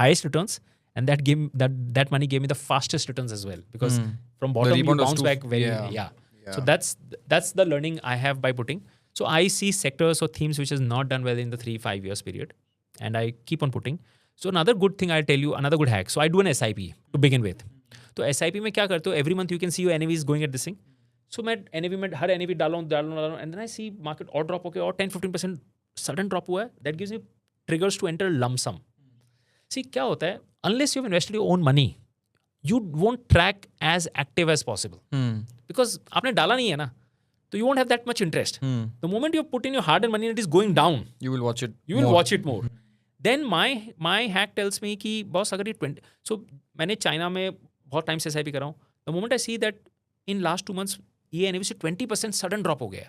highest returns, and that money gave me the fastest returns as well, because from bottom you rebound was bounce back very So that's the learning I have by putting. So I see sectors or themes which has not done well in the 3-5 years period, and I keep on putting. So another good thing I'll tell you, another good hack. So I do an SIP to begin with. तो SIP में क्या करते हो, every month you can see your NAV is going at this thing. So मैं NAV में हर NAV डालूँ, and then I see market और drop होके और 10-15% sudden drop हुआ है. That gives me triggers to enter lump sum. See क्या होता है, unless you've invested your own money, you won't track as active as possible. Because आपने डाला नहीं है ना, so you won't have that much interest. The moment you put in your hard-earned money and it is going down, you will watch it. Watch it more. Then my hack tells me कि boss अगर ये 20, so मैंने China में बहुत time से SIP कर रहा हूँ. The moment I see that in last 2 months ये NAV से 20% sudden drop हो गया,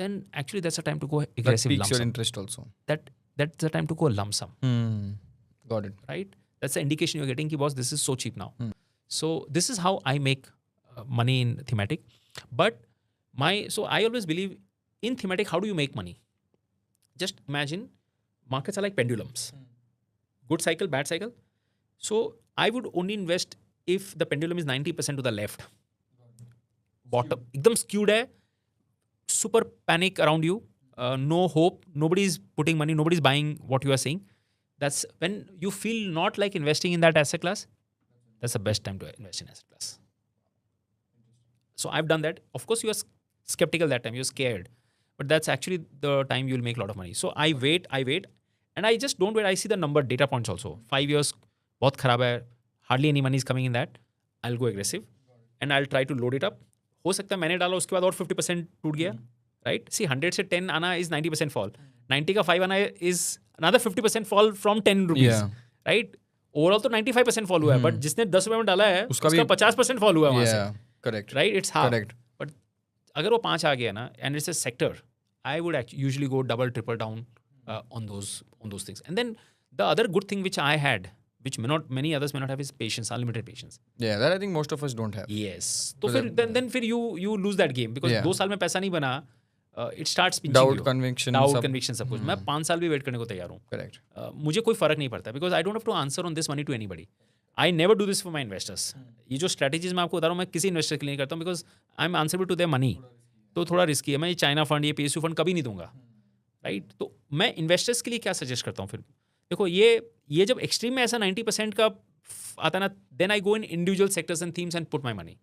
then actually that's the time to go aggressive lump That piques your sum. interest also. That's the time to go lump sum. Got it. Right? That's the indication you're getting कि boss this is so cheap now. So this is how I make money in thematic. But so I always believe in thematic, how do you make money? Just imagine markets are like pendulums. Good cycle, bad cycle. So I would only invest if the pendulum is 90% to the left. Bottom, एकदम skewed है, super panic around you, no hope, nobody is putting money, nobody is buying what you are saying. That's when you feel not like investing in that asset class. That's the best time to invest in asset class. So I've done that. Of course, you are skeptical that time. You're scared. But that's actually the time you'll make a lot of money. So I wait. And I just don't wait. I see the number, data points also. 5 years, बहुत खराब है. Hardly any money is coming in that. I'll go aggressive. And I'll try to load it up. हो सकता है मैंने डाला उसके बाद और 50% टूट गया. Right? See, 100 से 10 आना is 90% fall. 90 का 5 आना is another 50% fall from 10 rupees. Yeah. Right? Overall तो 95% fall हुआ है. But जिसने 10 रुपए में डाला है, उसका 50% fall हुआ है वहाँ से. Correct. Right? It's half. Correct. But अगर वो 5 आ गया ना, and it's a sector, I would usually go double, triple down on those things. And then the other good thing which I had, which many others may not have, is patience, unlimited patience. Yeah, that I think most of us don't have. Yes. तो फिर then फिर you lose that game, because 2 साल में पैसा नहीं बना, it starts pinching doubt, you. conviction, सब कुछ. मैं 5 साल भी वेट करने को तैयार हूँ. Correct. मुझे कोई फर्क नहीं पड़ता, because I don't have to answer on this money to anybody. I never do this for my investors. ये जो strategies मैं आपको बता रहा हूँ, मैं किसी इन्वेस्टर के लिए नहीं करता हूँ, because I'm answerable to their money. तो थोड़ा रिस्की है. मैं ये चाइना फंड, ये PSU फंड कभी नहीं दूंगा. राइट? तो मैं इन्वेस्टर्स के लिए क्या सजेस्ट करता हूँ फिर? देखो ये जब एक्सट्रीम में ऐसा 90% का आता ना, then I go in individual sectors and themes and put my money.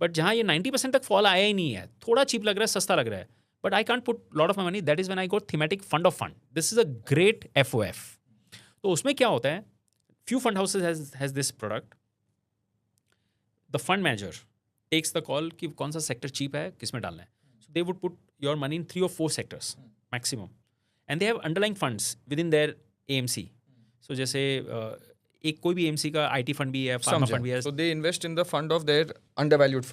But जहाँ ये 90% तक फॉल आया ही नहीं है, थोड़ा चीप लग रहा है, सस्ता लग रहा है, but I can't put lot of my money, that is when I go thematic fund of fund. This is a great FOF. तो उसमें क्या होता है, few fund houses has this product. The fund manager takes the call कि कौन सा sector cheap है, किस में डालना है. So they would put your money in 3 or 4 sectors maximum, and they have underlying funds within their AMC. So जैसे एक कोई भी AMC का IT फंड भी है, फार्मा फंड भी है. So they invest in the fund of their undervalued fund.